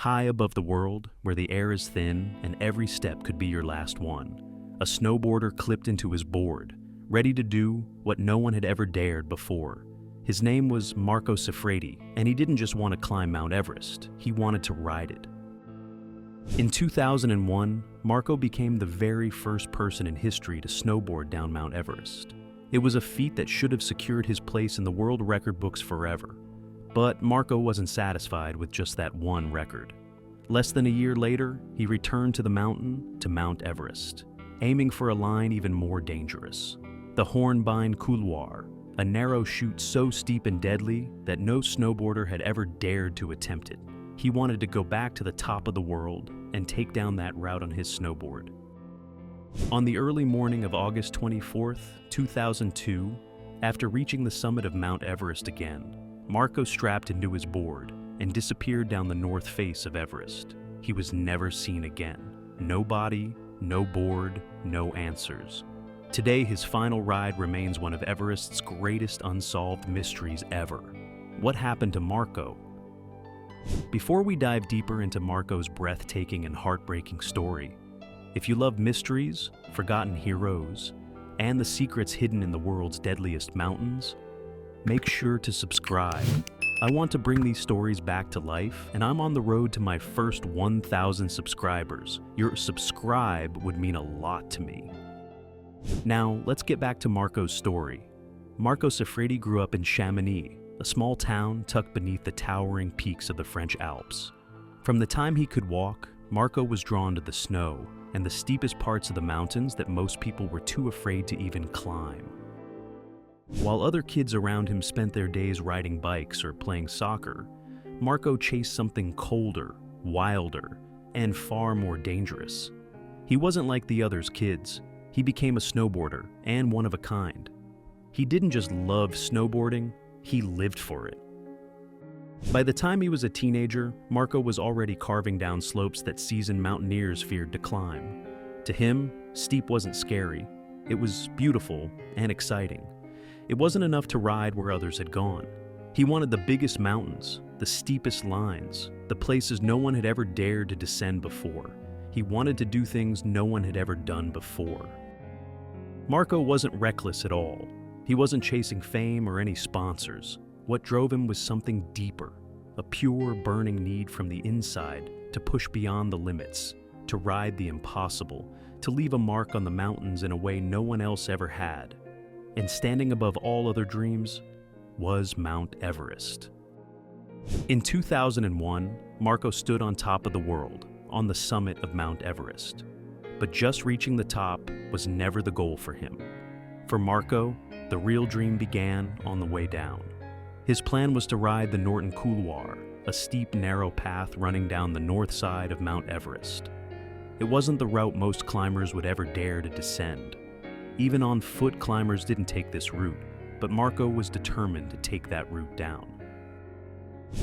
High above the world, where the air is thin and every step could be your last one, a snowboarder clipped into his board, ready to do what no one had ever dared before. His name was Marco Siffredi, and he didn't just want to climb Mount Everest, he wanted to ride it. In 2001, Marco became the very first person in history to snowboard down Mount Everest. It was a feat that should have secured his place in the world record books forever. But Marco wasn't satisfied with just that one record. Less than a year later, he returned to the mountain, to Mount Everest, aiming for a line even more dangerous. The Hornbein Couloir, a narrow chute so steep and deadly that no snowboarder had ever dared to attempt it. He wanted to go back to the top of the world and take down that route on his snowboard. On the early morning of August 24th, 2002, after reaching the summit of Mount Everest again, Marco strapped into his board and disappeared down the north face of Everest. He was never seen again. No body, no board, no answers. Today, his final ride remains one of Everest's greatest unsolved mysteries ever. What happened to Marco? Before we dive deeper into Marco's breathtaking and heartbreaking story, if you love mysteries, forgotten heroes, and the secrets hidden in the world's deadliest mountains, make sure to subscribe. I want to bring these stories back to life, and I'm on the road to my first 1,000 subscribers. Your subscribe would mean a lot to me. Now, let's get back to Marco's story. Marco Siffredi grew up in Chamonix, a small town tucked beneath the towering peaks of the French Alps. From the time he could walk, Marco was drawn to the snow and the steepest parts of the mountains that most people were too afraid to even climb. While other kids around him spent their days riding bikes or playing soccer, Marco chased something colder, wilder, and far more dangerous. He wasn't like the others' kids. He became a snowboarder, and one of a kind. He didn't just love snowboarding, he lived for it. By the time he was a teenager, Marco was already carving down slopes that seasoned mountaineers feared to climb. To him, steep wasn't scary. It was beautiful and exciting. It wasn't enough to ride where others had gone. He wanted the biggest mountains, the steepest lines, the places no one had ever dared to descend before. He wanted to do things no one had ever done before. Marco wasn't reckless at all. He wasn't chasing fame or any sponsors. What drove him was something deeper, a pure, burning need from the inside to push beyond the limits, to ride the impossible, to leave a mark on the mountains in a way no one else ever had. And standing above all other dreams was Mount Everest. In 2001, Marco stood on top of the world, on the summit of Mount Everest. But just reaching the top was never the goal for him. For Marco, the real dream began on the way down. His plan was to ride the Hornbein Couloir, a steep, narrow path running down the north side of Mount Everest. It wasn't the route most climbers would ever dare to descend. Even on foot, climbers didn't take this route, but Marco was determined to take that route down.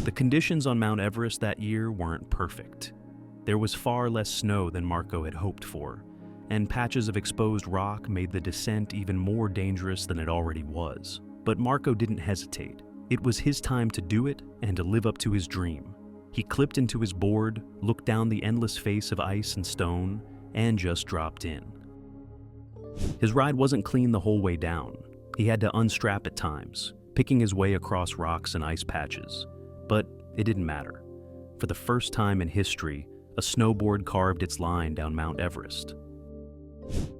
The conditions on Mount Everest that year weren't perfect. There was far less snow than Marco had hoped for, and patches of exposed rock made the descent even more dangerous than it already was. But Marco didn't hesitate. It was his time to do it and to live up to his dream. He clipped into his board, looked down the endless face of ice and stone, and just dropped in. His ride wasn't clean the whole way down. He had to unstrap at times, picking his way across rocks and ice patches. But it didn't matter. For the first time in history, a snowboard carved its line down Mount Everest.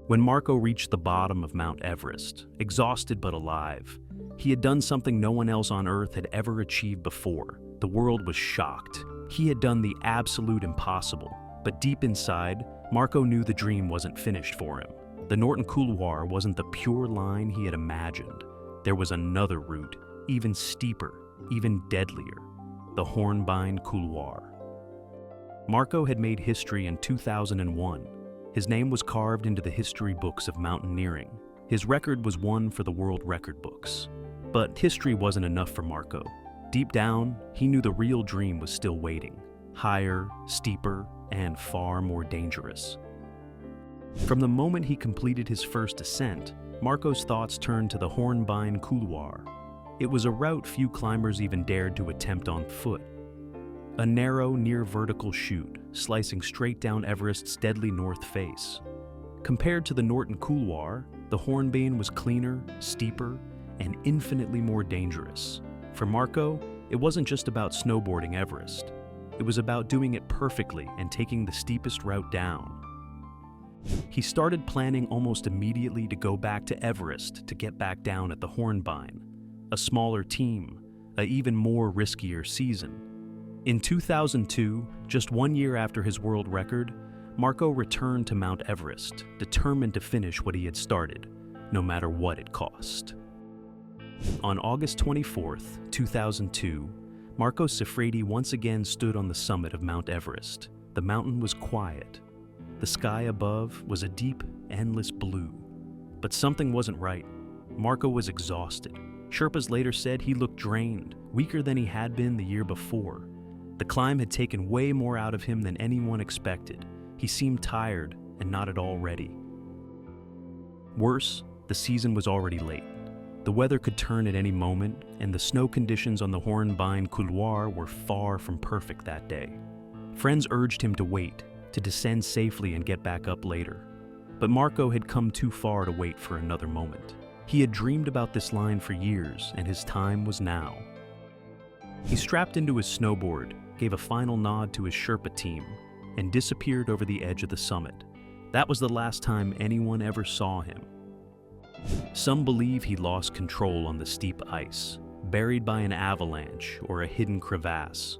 When Marco reached the bottom of Mount Everest, exhausted but alive, he had done something no one else on Earth had ever achieved before. The world was shocked. He had done the absolute impossible. But deep inside, Marco knew the dream wasn't finished for him. The Hornbein Couloir wasn't the pure line he had imagined. There was another route, even steeper, even deadlier, the Hornbein Couloir. Marco had made history in 2001. His name was carved into the history books of mountaineering. His record was one for the world record books. But history wasn't enough for Marco. Deep down, he knew the real dream was still waiting. Higher, steeper, and far more dangerous. From the moment he completed his first ascent, Marco's thoughts turned to the Hornbein Couloir. It was a route few climbers even dared to attempt on foot. a narrow, near-vertical chute slicing straight down Everest's deadly north face. Compared to the Hornbein Couloir, the Hornbein was cleaner, steeper, and infinitely more dangerous. For Marco, it wasn't just about snowboarding Everest. It was about doing it perfectly and taking the steepest route down. He started planning almost immediately to go back to Everest to get back down at the Hornbein, a smaller team, an even more riskier season. In 2002, just 1 year after his world record, Marco returned to Mount Everest, determined to finish what he had started, no matter what it cost. On August 24, 2002, Marco Siffredi once again stood on the summit of Mount Everest. The mountain was quiet. The sky above was a deep, endless blue. But something wasn't right. Marco was exhausted. Sherpas later said he looked drained, weaker than he had been the year before. The climb had taken way more out of him than anyone expected. He seemed tired and not at all ready. Worse, the season was already late. The weather could turn at any moment, and the snow conditions on the Hornbein Couloir were far from perfect that day. Friends urged him to wait, to descend safely and get back up later. But Marco had come too far to wait for another moment. He had dreamed about this line for years, and his time was now. He strapped into his snowboard, gave a final nod to his Sherpa team, and disappeared over the edge of the summit. That was the last time anyone ever saw him. Some believe he lost control on the steep ice, buried by an avalanche or a hidden crevasse.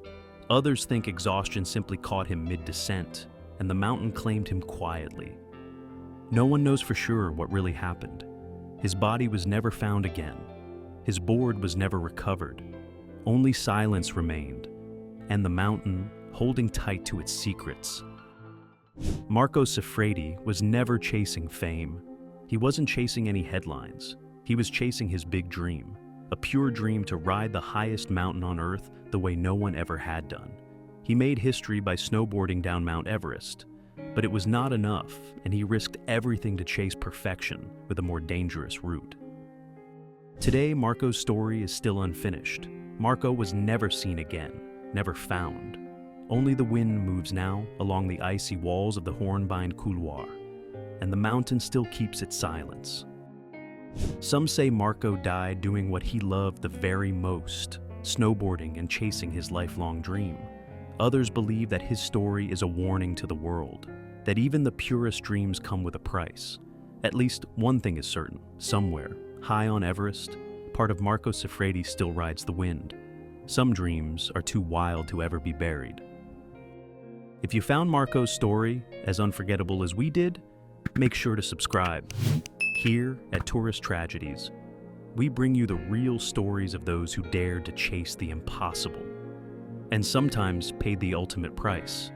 Others think exhaustion simply caught him mid-descent, and the mountain claimed him quietly. No one knows for sure what really happened. His body was never found again. His board was never recovered. Only silence remained, and the mountain holding tight to its secrets. Marco Siffredi was never chasing fame. He wasn't chasing any headlines. He was chasing his big dream, a pure dream to ride the highest mountain on Earth the way no one ever had done. He made history by snowboarding down Mount Everest, but it was not enough, and he risked everything to chase perfection with a more dangerous route. Today, Marco's story is still unfinished. Marco was never seen again, never found. Only the wind moves now along the icy walls of the Hornbein Couloir, and the mountain still keeps its silence. Some say Marco died doing what he loved the very most, snowboarding and chasing his lifelong dream. Others believe that his story is a warning to the world, that even the purest dreams come with a price. At least one thing is certain: somewhere, high on Everest, part of Marco Siffredi still rides the wind. Some dreams are too wild to ever be buried. If you found Marco's story as unforgettable as we did, make sure to subscribe. Here at Tourist Tragedies, we bring you the real stories of those who dared to chase the impossible, and sometimes paid the ultimate price.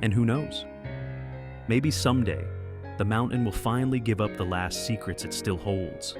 And who knows? Maybe someday, the mountain will finally give up the last secrets it still holds,